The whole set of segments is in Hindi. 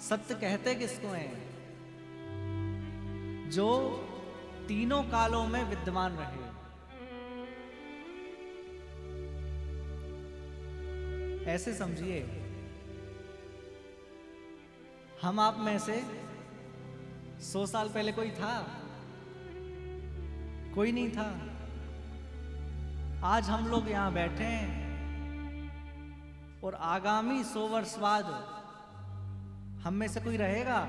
सत्य कहते किसको हैं? जो तीनों कालों में विद्यमान रहे। ऐसे समझिए, हम आप में से 100 साल पहले कोई था? कोई नहीं था। आज हम लोग यहां बैठे हैं और आगामी 100 वर्ष बाद हम में से कोई रहेगा?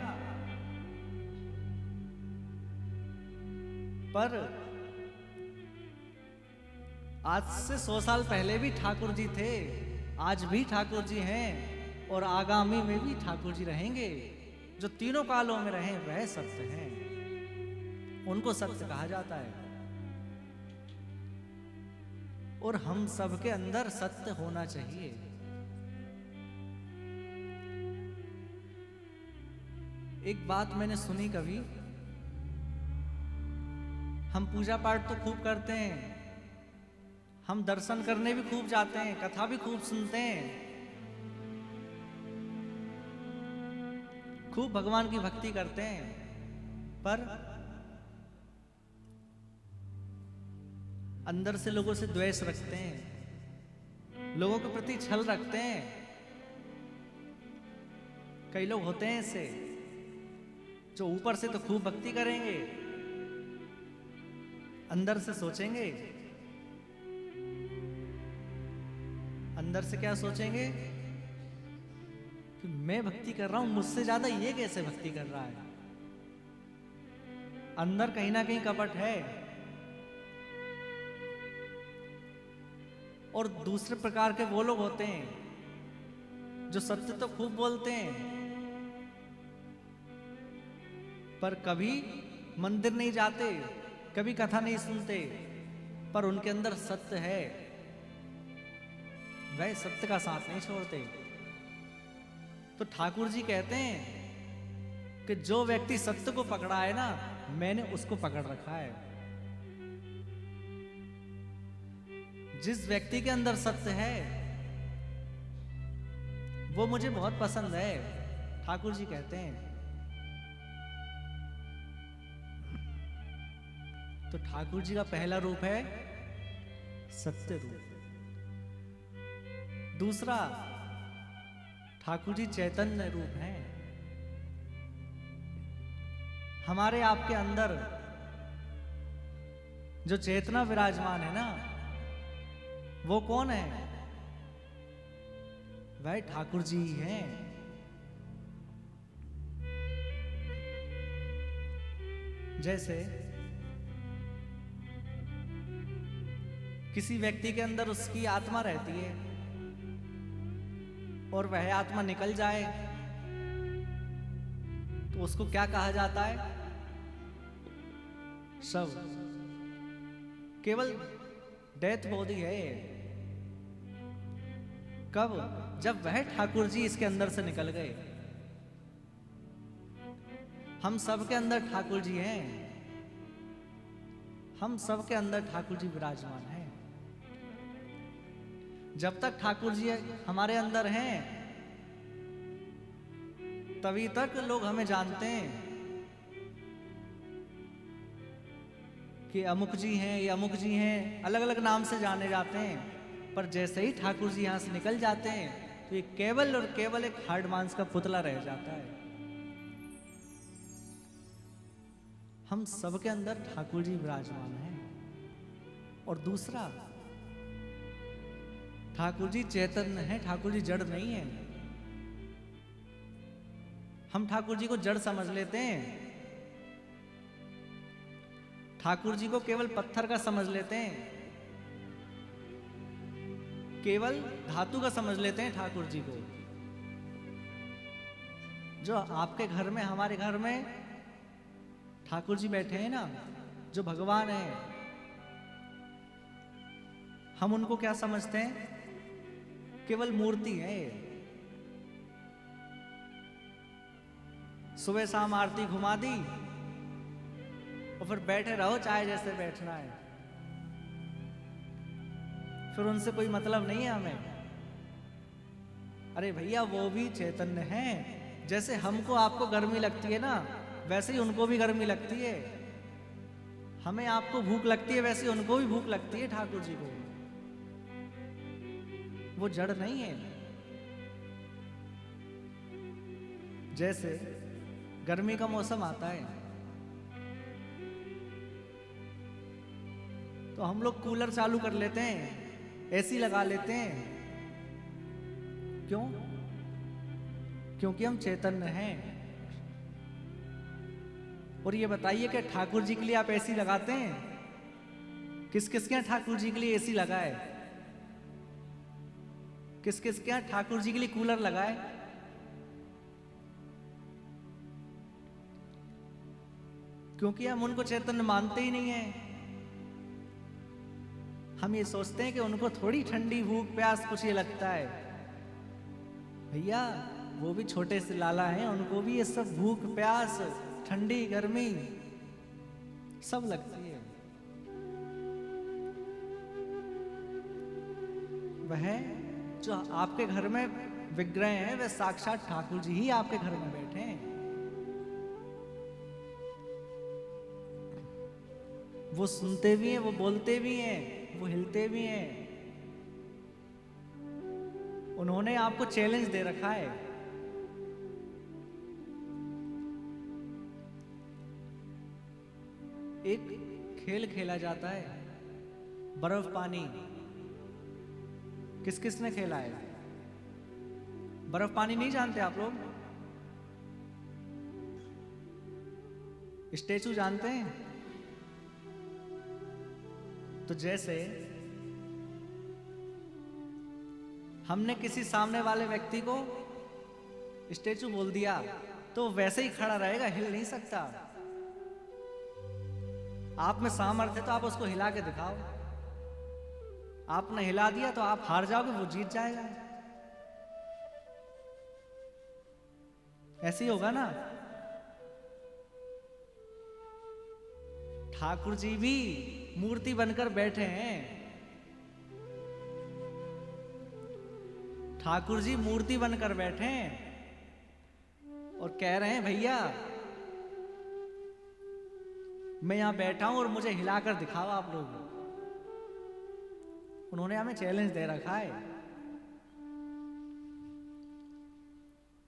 पर आज से 100 साल पहले भी ठाकुर जी थे, आज भी ठाकुर जी हैं और आगामी में भी ठाकुर जी रहेंगे। जो तीनों कालों में रहे वह सत्य हैं, उनको सत्य कहा जाता है। और हम सबके अंदर सत्य होना चाहिए। एक बात मैंने सुनी कभी, हम पूजा पाठ तो खूब करते हैं, हम दर्शन करने भी खूब जाते हैं, कथा भी खूब सुनते हैं, खूब भगवान की भक्ति करते हैं, पर अंदर से लोगों से द्वेष रखते हैं, लोगों के प्रति छल रखते हैं। कई लोग होते हैं ऐसे जो ऊपर से तो खूब भक्ति करेंगे, अंदर से सोचेंगे, अंदर से क्या सोचेंगे कि मैं भक्ति कर रहा हूं, मुझसे ज्यादा ये कैसे भक्ति कर रहा है। अंदर कहीं ना कहीं कपट है। और दूसरे प्रकार के वो लोग होते हैं जो सत्य तो खूब बोलते हैं पर कभी मंदिर नहीं जाते, कभी कथा नहीं सुनते, पर उनके अंदर सत्य है, वह सत्य का साथ नहीं छोड़ते। तो ठाकुर जी कहते हैं कि जो व्यक्ति सत्य को पकड़ा है ना, मैंने उसको पकड़ रखा है। जिस व्यक्ति के अंदर सत्य है वो मुझे बहुत पसंद है, ठाकुर जी कहते हैं। तो ठाकुर जी का पहला रूप है सत्य रूप। दूसरा, ठाकुर जी चैतन्य रूप हैं। हमारे आपके अंदर जो चेतना विराजमान है ना, वो कौन है? वह ठाकुर जी ही हैं। जैसे किसी व्यक्ति के अंदर उसकी आत्मा रहती है और वह आत्मा निकल जाए तो उसको क्या कहा जाता है? शव। केवल डेथ बॉडी है। कब? जब वह ठाकुर जी इसके अंदर से निकल गए। हम सबके अंदर ठाकुर जी हैं, हम सबके अंदर ठाकुर जी विराजमान हैं। जब तक ठाकुर जी हमारे अंदर हैं तभी तक लोग हमें जानते हैं कि अमुक जी हैं, ये अमुक जी हैं, अलग अलग नाम से जाने जाते हैं। पर जैसे ही ठाकुर जी यहां से निकल जाते हैं तो ये केवल और केवल एक हार्ड मांस का पुतला रह जाता है। हम सबके अंदर ठाकुर जी विराजमान हैं। और दूसरा, ठाकुर जी चैतन्य है, ठाकुर जी जड़ नहीं है। हम ठाकुर जी को जड़ समझ लेते हैं, ठाकुर जी को केवल पत्थर का समझ लेते हैं, केवल धातु का समझ लेते हैं ठाकुर जी को। जो आपके घर में, हमारे घर में ठाकुर जी बैठे हैं ना, जो भगवान है, हम उनको क्या समझते हैं? केवल मूर्ति है। सुबह शाम आरती घुमा दी और फिर बैठे रहो, चाहे जैसे बैठना है, फिर उनसे कोई मतलब नहीं है हमें। अरे भैया, वो भी चैतन्य हैं। जैसे हमको आपको गर्मी लगती है ना, वैसे ही उनको भी गर्मी लगती है। हमें आपको भूख लगती है, वैसे उनको भी भूख लगती है ठाकुर जी को। वो जड़ नहीं है। जैसे गर्मी का मौसम आता है तो हम लोग कूलर चालू कर लेते हैं, एसी लगा लेते हैं। क्यों? क्योंकि हम चैतन्य हैं। और ये बताइए कि ठाकुर जी के लिए आप एसी लगाते हैं? किस किस के यहाँ ठाकुर जी के लिए एसी लगाए? किस किस के यहाँ ठाकुर जी के लिए कूलर लगाए? क्योंकि हम उनको चैतन्य मानते ही नहीं है। हम ये सोचते हैं कि उनको थोड़ी ठंडी भूख प्यास कुछ ये लगता है। भैया वो भी छोटे से लाला हैं, उनको भी ये सब भूख प्यास ठंडी गर्मी सब लगती है। वह जो आपके घर में विग्रह हैं, वह साक्षात ठाकुर जी ही आपके घर में बैठे हैं। वो सुनते भी हैं, वो बोलते भी हैं, वो हिलते भी हैं। उन्होंने आपको चैलेंज दे रखा है। एक खेल खेला जाता है, बर्फ पानी। किस किस ने खेला है? बर्फ पानी नहीं जानते आप लोग? स्टैचू जानते हैं? तो जैसे हमने किसी सामने वाले व्यक्ति को स्टैचू बोल दिया तो वैसे ही खड़ा रहेगा, हिल नहीं सकता। आप में सामर्थ्य है तो आप उसको हिला के दिखाओ। आपने हिला दिया तो आप हार जाओगे, वो जीत जाएगा। ऐसे ही होगा ना। ठाकुर जी भी मूर्ति बनकर बैठे हैं। ठाकुर जी मूर्ति बनकर बैठे हैं और कह रहे हैं भैया मैं यहां बैठा हूं और मुझे हिलाकर दिखाओ आप लोग। उन्होंने हमें चैलेंज दे रखा है।